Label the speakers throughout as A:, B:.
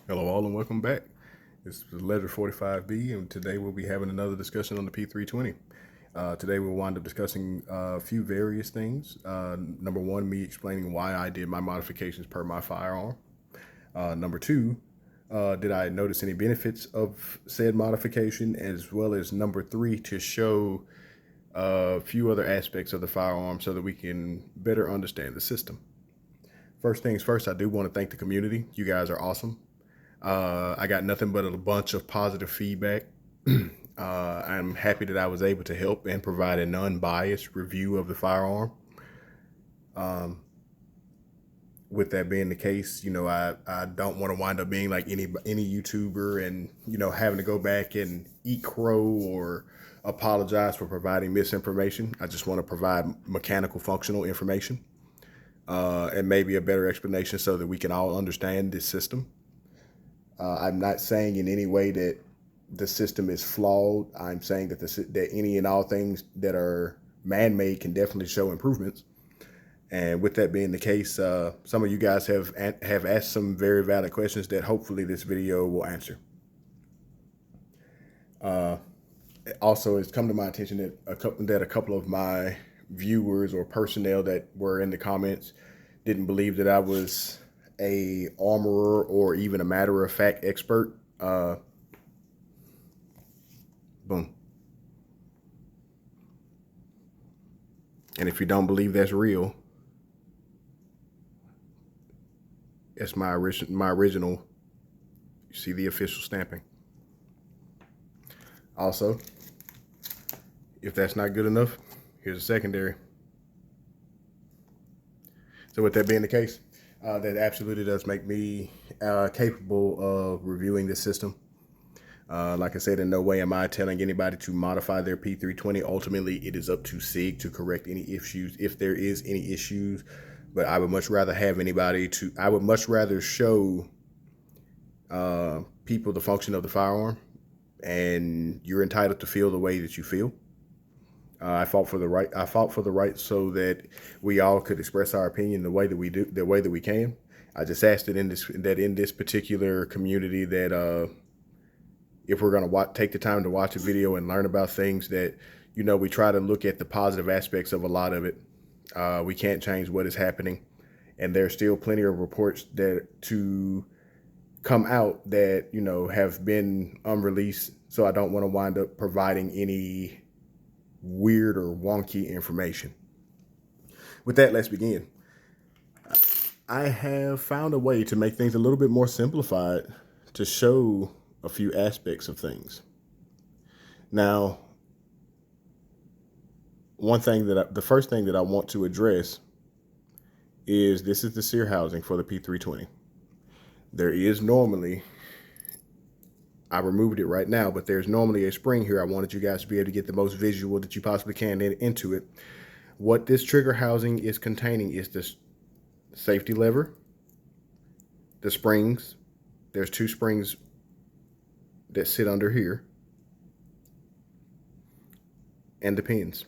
A: Hello all and welcome back. This is Ledger 45B and today we'll be having another discussion on the P320. Today we'll wind up discussing a few various things. Number one, me explaining why I did my modifications per my firearm. Number two, did I notice any benefits of said modification, as well as number three, to show a few other aspects of the firearm so that we can better understand the system. First things first, I do want to thank the community. You guys are awesome. I got nothing but a bunch of positive feedback. I'm happy that I was able to help and provide a non-biased review of the firearm. With that being the case, I don't want to wind up being like any YouTuber and, having to go back and eat crow or apologize for providing misinformation. I just want to provide mechanical functional information and maybe a better explanation so that we can all understand this system. I'm not saying in any way that the system is flawed. I'm saying that any and all things that are man-made can definitely show improvements. And with that being the case, some of you guys have asked some very valid questions that hopefully this video will answer. Also, it's come to my attention that a couple of my viewers or personnel that were in the comments didn't believe that I was a armorer or even a matter-of-fact expert. Boom. And if you don't believe that's real, it's my original. You see the official stamping. Also, if that's not good enough, here's a secondary. So with that being the case, that absolutely does make me capable of reviewing this system. Like I said, in no way am I telling anybody to modify their P320. Ultimately, it is up to SIG to correct any issues, if there is any issues. But I would much rather have I would much rather show people the function of the firearm, and you're entitled to feel the way that you feel. I fought for the right so that we all could express our opinion the way that we can. I just asked that in this particular community that if we're going to take the time to watch a video and learn about things, that we try to look at the positive aspects of a lot of it. We can't change what is happening, and there's still plenty of reports that to come out that have been unreleased. So I don't want to wind up providing any weird or wonky information. With that, let's begin. I have found a way to make things a little bit more simplified to show a few aspects of things. Now, the first thing that I want to address is this is the Sear housing for the P320. There is normally, I removed it right now, but there's normally a spring here. I wanted you guys to be able to get the most visual that you possibly can into it. What this trigger housing is containing is this safety lever, the springs. There's two springs that sit under here, and the pins.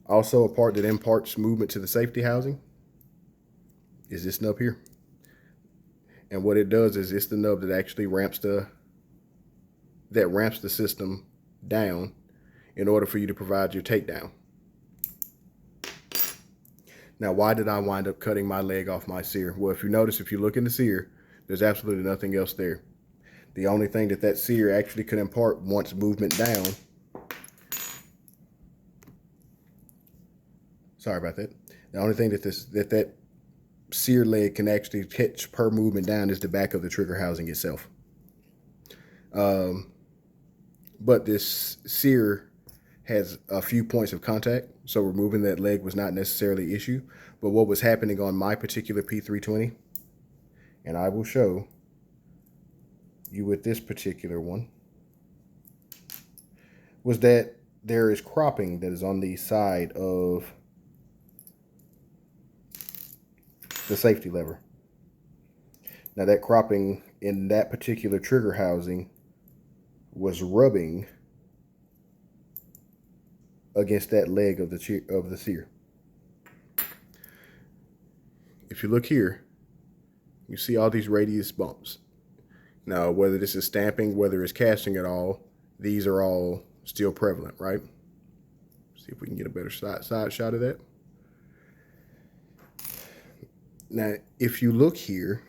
A: Also, a part that imparts movement to the safety housing is this nub here. And what it does is it's the nub that actually ramps the system down in order for you to provide your takedown. Now, why did I wind up cutting my leg off my Sear? Well, if you notice, if you look in the Sear, there's absolutely nothing else there. The only thing that Sear actually could impart once movement down, sorry about that. The only thing that Sear leg can actually catch per movement down is the back of the trigger housing itself. But this Sear has a few points of contact, so removing that leg was not necessarily an issue. But what was happening on my particular P320, and I will show you with this particular one, was that there is cropping that is on the side of the safety lever. Now, that cropping in that particular trigger housing was rubbing against that leg of the Sear. If you look here, You see all these radius bumps. Now, whether this is stamping, whether it's casting at all, these are all still prevalent, right? See if we can get a better side shot of that. Now, if you look here,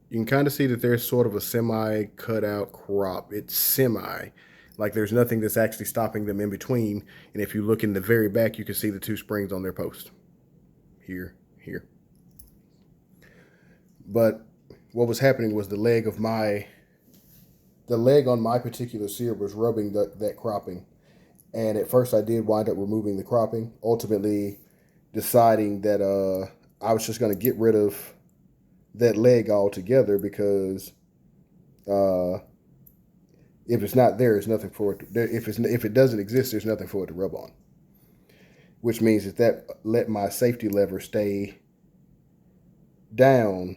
A: you can kind of see that there's sort of a semi-cut out crop. It's semi, like there's nothing that's actually stopping them in between. And if you look in the very back, you can see the two springs on their post. Here. But what was happening was the leg on my particular Sear was rubbing that cropping. And at first I did wind up removing the cropping, ultimately deciding that I was just going to get rid of that leg altogether, because if it's not there, there's nothing for it to, if it doesn't exist, there's nothing for it to rub on. Which means that let my safety lever stay down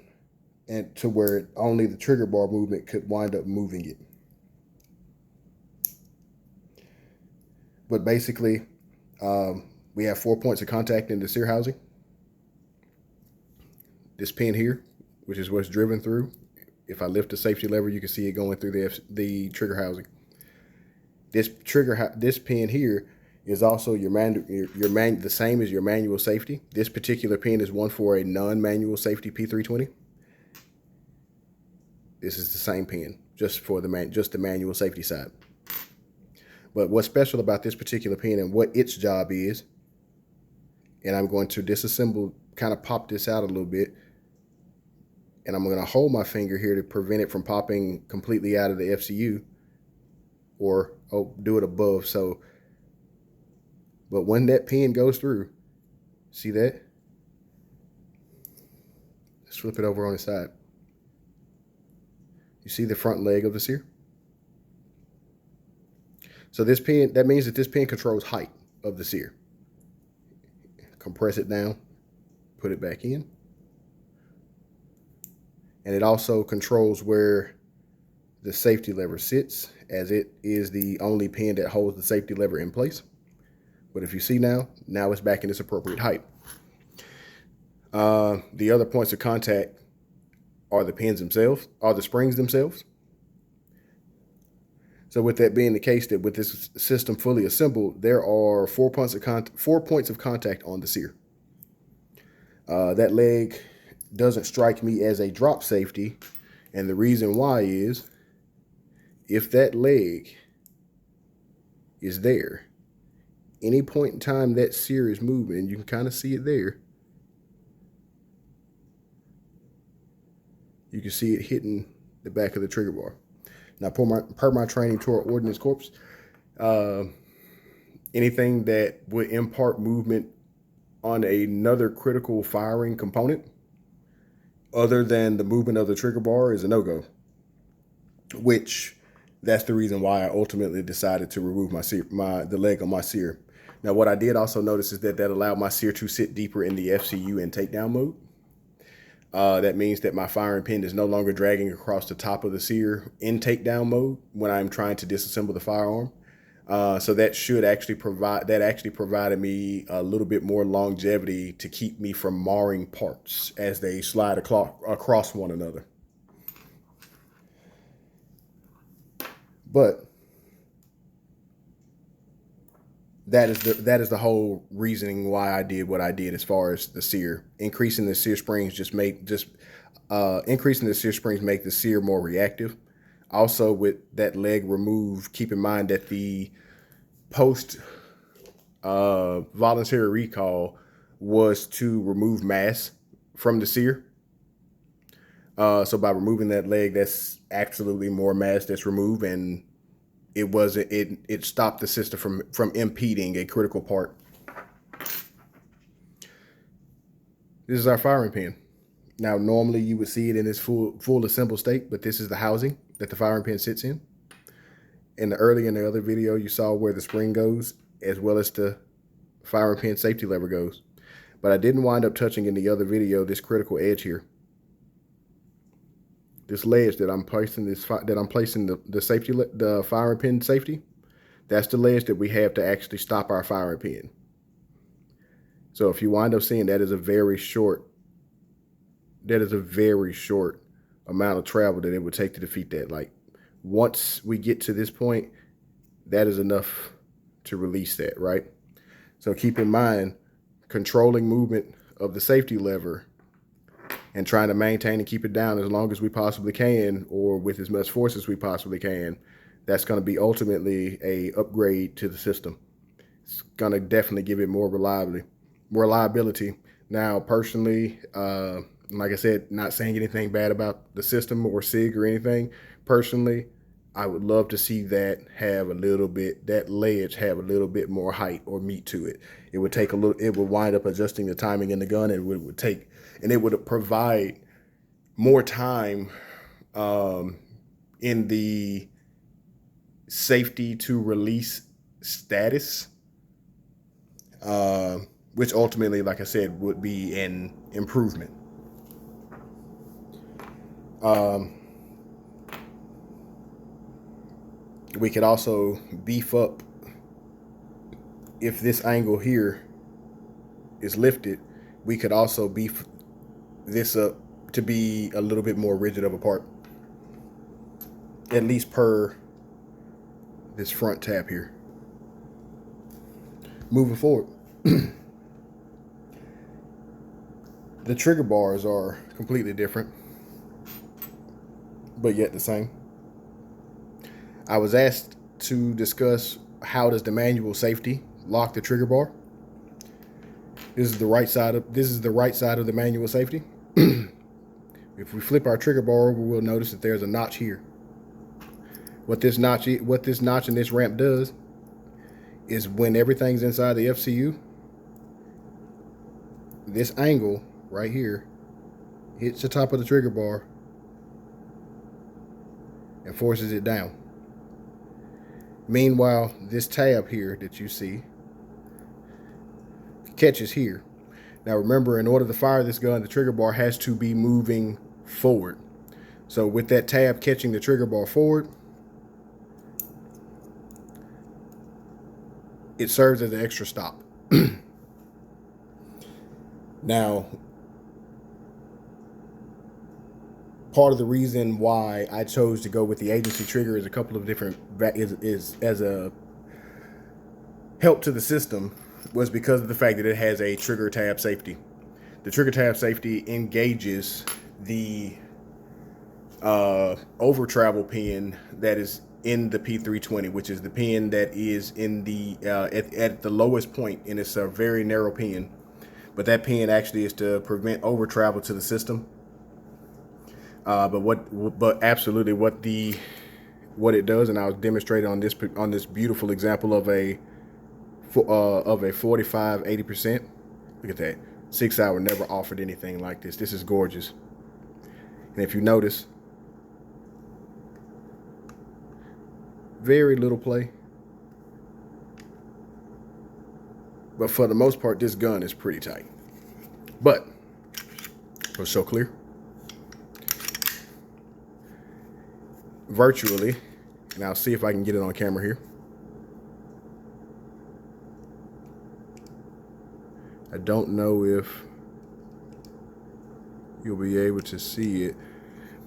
A: and to where only the trigger bar movement could wind up moving it. But basically, we have 4 points of contact in the Sear housing. This pin here, which is what's driven through. If I lift the safety lever, you can see it going through the trigger housing. This pin here is also the same as your manual safety. This particular pin is one for a non-manual safety p320. This is the same pin, just for the manual safety side. But what's special about this particular pin and what its job is, and I'm going to disassemble, kind of pop this out a little bit, and I'm going to hold my finger here to prevent it from popping completely out of the FCU, or do it above. So, but when that pin goes through, see that? Let's flip it over on the side. You see the front leg of the Sear? So this pin, that means that this pin controls height of the Sear. Compress it down, put it back in. And it also controls where the safety lever sits, as it is the only pin that holds the safety lever in place. But if you see now it's back in its appropriate height. The other points of contact are the pins themselves, are the springs themselves. So with that being the case, that with this system fully assembled, there are 4 points of contact on the Sear. That leg doesn't strike me as a drop safety, and the reason why is, if that leg is there, any point in time that Sear is moving, you can kind of see it there. You can see it hitting the back of the trigger bar. Now, per my training toward Ordnance Corps, anything that would impart movement on another critical firing component other than the movement of the trigger bar is a no-go. Which, that's the reason why I ultimately decided to remove the leg on my Sear. Now, what I did also notice is that allowed my Sear to sit deeper in the FCU in takedown mode. That means that my firing pin is no longer dragging across the top of the Sear in takedown mode when I'm trying to disassemble the firearm. So that provided me a little bit more longevity to keep me from marring parts as they slide across one another. But that is the whole reasoning why I did what I did as far as the Sear. Increasing the Sear springs make the Sear more reactive. Also, with that leg removed, keep in mind that the post voluntary recall was to remove mass from the Sear. So by removing that leg, that's absolutely more mass that's removed, and it stopped the system from impeding a critical part. This is our firing pin. Now, normally you would see it in its full assembled state, but this is the housing that the firing pin sits in. In the other video, you saw where the spring goes, as well as the firing pin safety lever goes. But I didn't wind up touching in the other video this critical edge here. This ledge that I'm placing the firing pin safety, that's the ledge that we have to actually stop our firing pin. So if you wind up seeing that is a very short that is a very short amount of travel that it would take to defeat that. Like, once we get to this point, that is enough to release that, right? So keep in mind, controlling movement of the safety lever and trying to maintain and keep it down as long as we possibly can, or with as much force as we possibly can, that's going to be ultimately a upgrade to the system. It's going to definitely give it more reliability. Now, personally, like I said, not saying anything bad about the system or SIG or anything. Personally, I would love to see that have a little bit, that ledge have a little bit more height or meat to it. It would take a little, it would wind up adjusting the timing in the gun. It would take, and it would provide more time in the safety to release status, which ultimately, like I said, would be an improvement. We could also beef up, if this angle here is lifted, we could also beef this up to be a little bit more rigid of a part, at least per this front tab here. Moving forward, the trigger bars are completely different, but yet the same. I was asked to discuss how does the manual safety lock the trigger bar. This is the right side of the manual safety. If we flip our trigger bar over, we'll notice that there's a notch here. What this notch and this ramp does is, when everything's inside the FCU, this angle right here hits the top of the trigger bar and forces it down. Meanwhile, this tab here that you see catches here. Now remember, in order to fire this gun, the trigger bar has to be moving forward. So with that tab catching the trigger bar forward, it serves as an extra stop. Now, part of the reason why I chose to go with the agency trigger is a couple of different, is as a help to the system, was because of the fact that it has a trigger tab safety. The trigger tab safety engages the over travel pin that is in the p320, which is the pin that is in the at the lowest point, and it's a very narrow pin. But that pin actually is to prevent over travel to the system. But absolutely what it does, and I'll demonstrate on this beautiful example of a 45-80%. Look at that. 6 Hour never offered anything like this. This is gorgeous. And if you notice, very little play, but for the most part, this gun is pretty tight. But was so clear. Virtually, and I'll see if I can get it on camera here. I don't know if you'll be able to see it,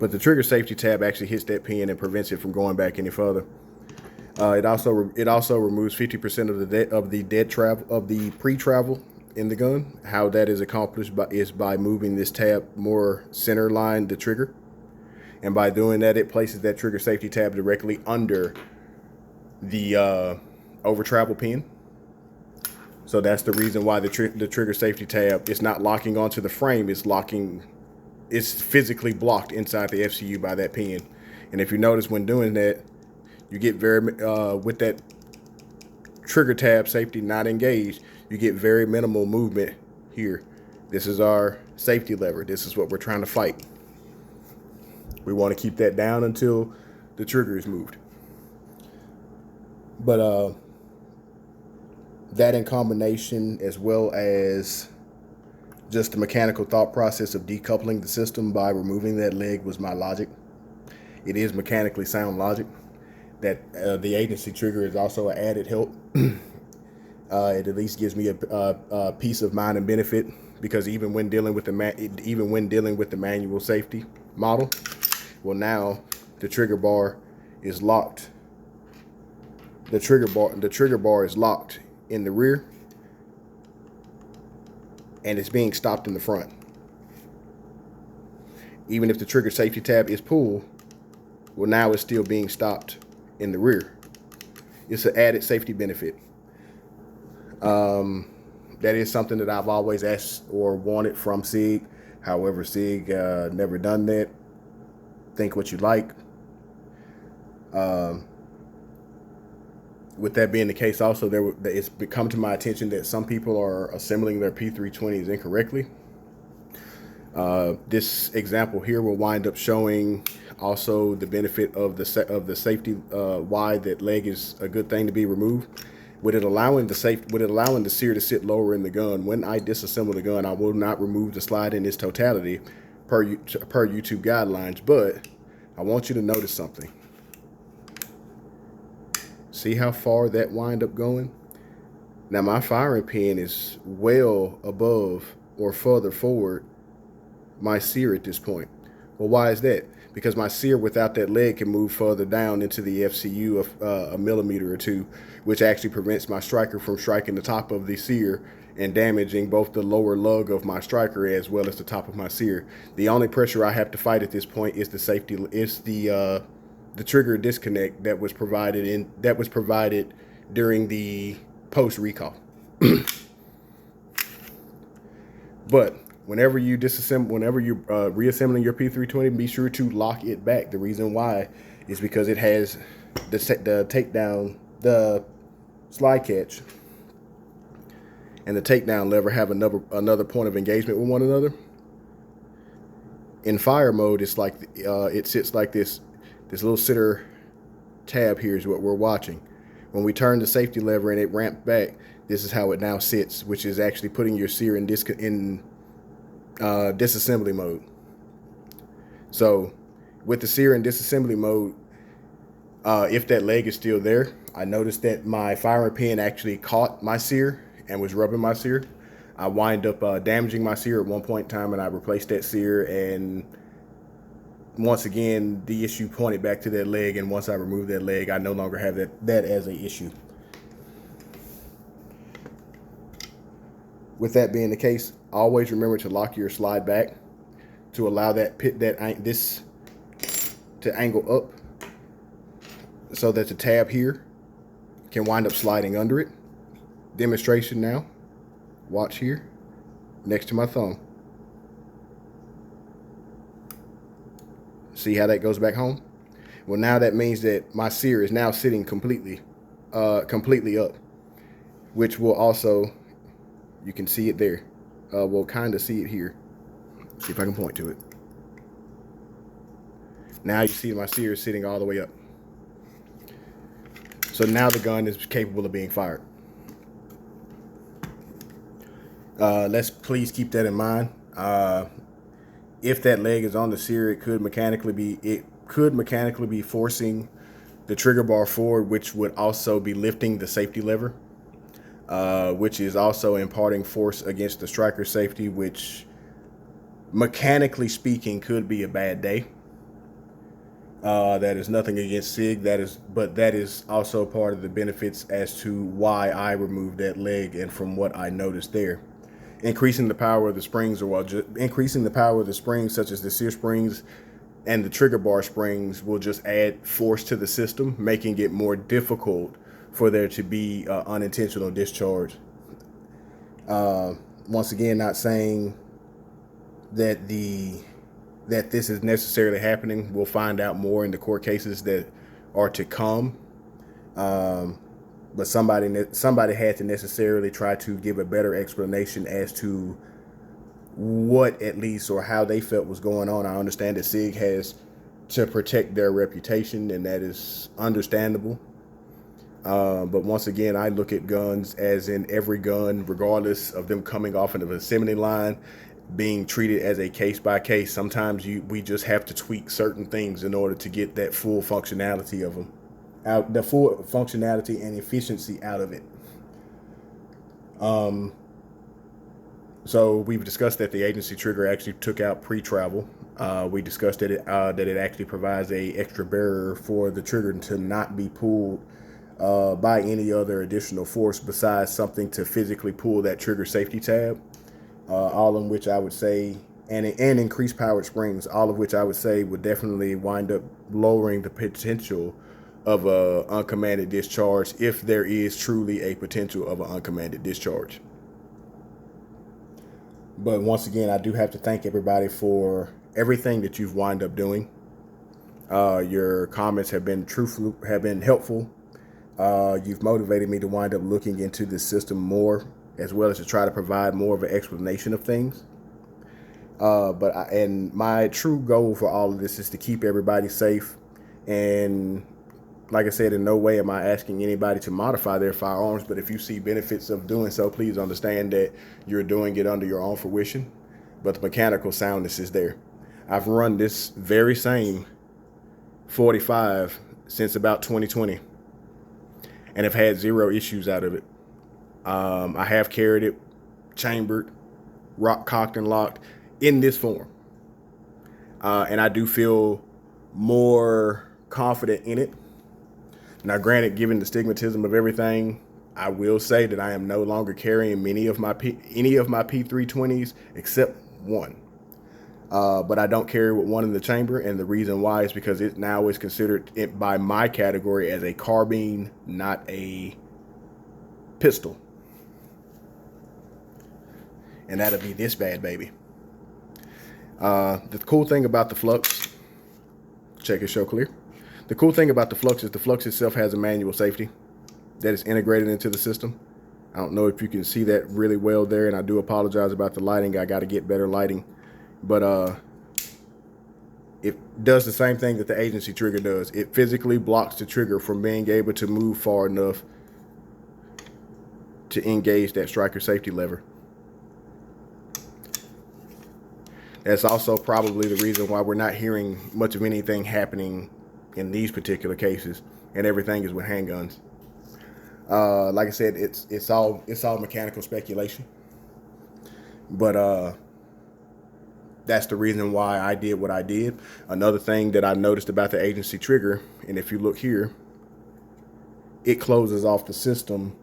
A: but the trigger safety tab actually hits that pin and prevents it from going back any further. It also removes 50% of the pre-travel in the gun. How that is accomplished is by moving this tab more center line the trigger. And by doing that, it places that trigger safety tab directly under the over travel pin. So that's the reason why the trigger safety tab is not locking onto the frame. It's physically blocked inside the FCU by that pin. And if you notice, when doing that, you get with that trigger tab safety not engaged, you get very minimal movement here. This is our safety lever. This is what we're trying to fight. We want to keep that down until the trigger is moved. But that in combination, as well as just the mechanical thought process of decoupling the system by removing that leg, was my logic. It is mechanically sound logic. That the agency trigger is also an added help. It at least gives me a peace of mind and benefit because even when dealing with the manual safety model, well, now the trigger bar is locked. The trigger bar is locked in the rear, and it's being stopped in the front. Even if the trigger safety tab is pulled, well, now it's still being stopped in the rear. It's an added safety benefit. That is something that I've always asked or wanted from SIG. However, SIG never done that. Think what you like. With that being the case, also it's come to my attention that some people are assembling their P320s incorrectly. This example here will wind up showing also the benefit of the safety, why that leg is a good thing to be removed. With it allowing the sear to sit lower in the gun, when I disassemble the gun, I will not remove the slide in its totality per YouTube guidelines. But I want you to notice something. See how far that wind up going? Now my firing pin is well above or further forward my sear at this point. Well, why is that? Because my sear without that leg can move further down into the FCU of a millimeter or two, which actually prevents my striker from striking the top of the sear and damaging both the lower lug of my striker as well as the top of my sear. The only pressure I have to fight at this point is the trigger disconnect that was provided during the post recall. But whenever you're reassembling your P320, be sure to lock it back. The reason why is because it has the takedown, the slide catch, and the takedown lever have another point of engagement with one another. In fire mode, it's like it sits like this. This little sitter tab here is what we're watching. When we turn the safety lever and it ramps back, this is how it now sits, which is actually putting your sear in disassembly mode. So with the sear in disassembly mode, if that leg is still there, I noticed that my firing pin actually caught my sear and was rubbing my sear. I wind up damaging my sear at one point in time, and I replaced that sear, and once again the issue pointed back to that leg, and once I removed that leg, I no longer have that as an issue. With that being the case, always remember to lock your slide back to allow this to angle up so that the tab here can wind up sliding under it. Demonstration now. Watch here, next to my thumb. See how that goes back home? Well, now that means that my sear is now sitting completely up, which will also, you can see it there. We'll kind of see it here. See if I can point to it. Now you see my sear is sitting all the way up. So now the gun is capable of being fired. Let's please keep that in mind. If that leg is on the sear, it could mechanically be forcing the trigger bar forward, which would also be lifting the safety lever, which is also imparting force against the striker safety, which mechanically speaking could be a bad day. That is nothing against SIG, but that is also part of the benefits as to why I removed that leg, and from what I noticed there. Increasing the power of the springs, such as the Sear springs and the trigger bar springs, will just add force to the system, making it more difficult for there to be unintentional discharge. Once again, not saying that this is necessarily happening. We'll find out more in the court cases that are to come. But somebody had to necessarily try to give a better explanation as to what, at least, or how they felt was going on. I understand that SIG has to protect their reputation, and that is understandable. But once again, I look at guns as in every gun, regardless of them coming off of an assembly line, being treated as a case by case. Sometimes we just have to tweak certain things in order to get that full functionality of them out, the full functionality and efficiency out of it. So we've discussed that the agency trigger actually took out pre-travel. We discussed that it actually provides a extra barrier for the trigger to not be pulled by any other additional force besides something to physically pull that trigger safety tab. All in which I would say, and increased powered springs, all of which I would say would definitely wind up lowering the potential of a uncommanded discharge if there is truly a potential of an uncommanded discharge. But once again, I do have to thank everybody for everything that you've wind up doing. Your comments have been helpful. You've motivated me to wind up looking into this system more, as well as to try to provide more of an explanation of things. And my true goal for all of this is to keep everybody safe. And like I said, in no way am I asking anybody to modify their firearms, but if you see benefits of doing so, please understand that you're doing it under your own fruition, but the mechanical soundness is there. I've run this very same 45 since about 2020 and have had zero issues out of it. I have carried it chambered, cocked and locked in this form. And I do feel more confident in it. Now, granted, given the stigmatism of everything, I will say that I am no longer carrying any of my p320s except one. But I don't carry with one in the chamber, and the reason why is because it now is considered by my category as a carbine, not a pistol. And that'll be this bad baby. The cool thing about the Flux, check it, show clear. The cool thing about the Flux is the Flux itself has a manual safety that is integrated into the system. I don't know if you can see that really well there, and I do apologize about the lighting. I got to get better lighting. But it does the same thing that the agency trigger does. It physically blocks the trigger from being able to move far enough to engage that striker safety lever. That's also probably the reason why we're not hearing much of anything happening in these particular cases, and everything is with handguns. Like I said, it's all mechanical speculation, but that's the reason why I did what I did. Another thing that I noticed about the agency trigger, and if you look here, it closes off the system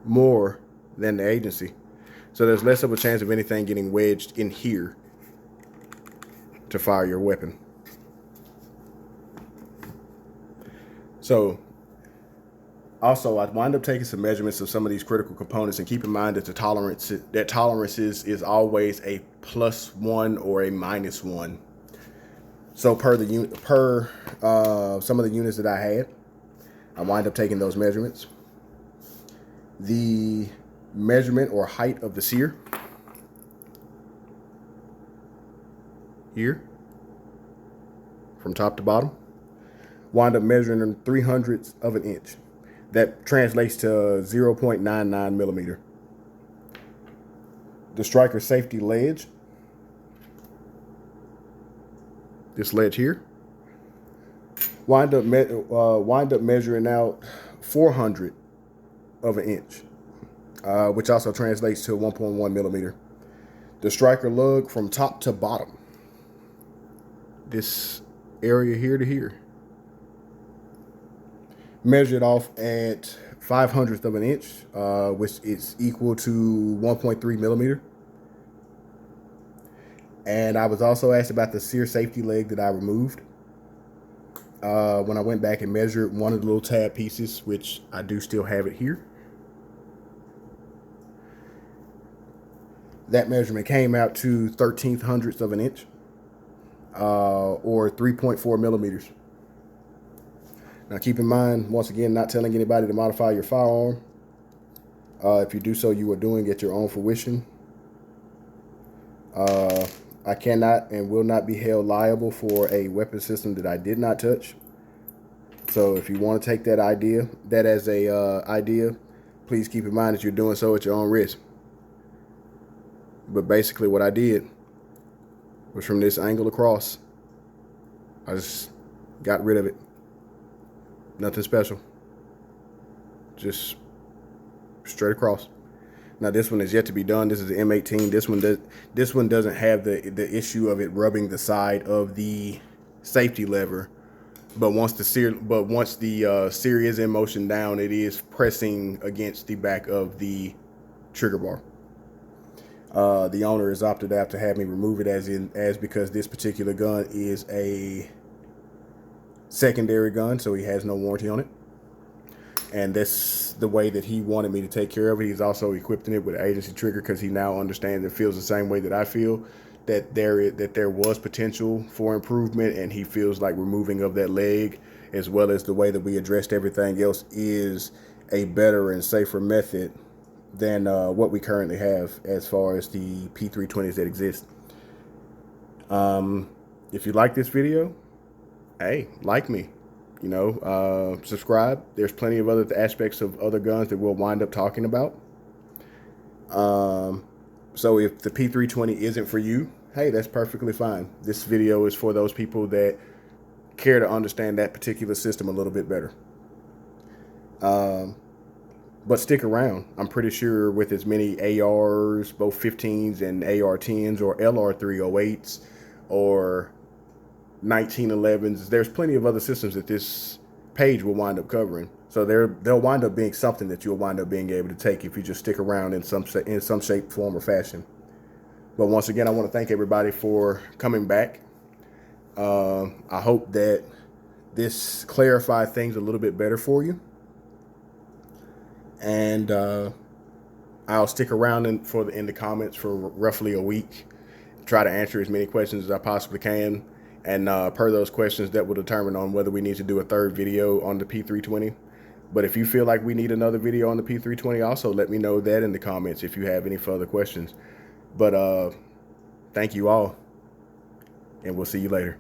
A: more than the agency. So there's less of a chance of anything getting wedged in here to fire your weapon. So also, I wind up taking some measurements of some of these critical components, and keep in mind that tolerance is always a +1 or a -1. So per some of the units that I had, I wind up taking those measurements. The measurement or height of the Sear here, from top to bottom, wind up measuring in 3/100ths of an inch. That translates to 0.99 millimeter. The striker safety ledge, this ledge here, wind up measuring out 400 of an inch, which also translates to 1.1 millimeter. The striker lug from top to bottom, this area here to here, measured off at 5/100th of an inch, which is equal to 1.3 millimeter. And I was also asked about the Sear safety leg that I removed. When I went back and measured one of the little tab pieces, which I do still have it here, that measurement came out to 13/100ths of an inch, or 3.4 millimeters. Now keep in mind, once again, not telling anybody to modify your firearm. If you do so, you are doing at your own fruition. I cannot and will not be held liable for a weapon system that I did not touch. So if you want to take that as a idea, please keep in mind that you're doing so at your own risk. But basically what I did was from this angle across, I just got rid of it. Nothing special. Just straight across. Now this one is yet to be done. This is the M18. This one doesn't have the issue of it rubbing the side of the safety lever. But once the Sear is in motion down, it is pressing against the back of the trigger bar. The owner has opted out to have me remove it as because this particular gun is a secondary gun, so he has no warranty on it. And that's the way that he wanted me to take care of it. He's also equipping it with an agency trigger because he now understands and feels the same way that I feel, that there was potential for improvement, and he feels like removing of that leg, as well as the way that we addressed everything else, is a better and safer method than what we currently have as far as the p320s that exist. If you like this video, hey, like me. You know, subscribe. There's plenty of other aspects of other guns that we'll wind up talking about. So if the p320 isn't for you, hey, that's perfectly fine. This video is for those people that care to understand that particular system a little bit better. But stick around. I'm pretty sure with as many ARs, both 15s and AR-10s, or LR-308s, or 1911s, there's plenty of other systems that this page will wind up covering. So they'll wind up being something that you'll wind up being able to take if you just stick around in some shape, form, or fashion. But once again, I want to thank everybody for coming back. I hope that this clarified things a little bit better for you. And I'll stick around in the comments for roughly a week, try to answer as many questions as I possibly can. And per those questions, that will determine on whether we need to do a third video on the p320. But if you feel like we need another video on the p320, also let me know that in the comments if you have any further questions. But thank you all, and we'll see you later.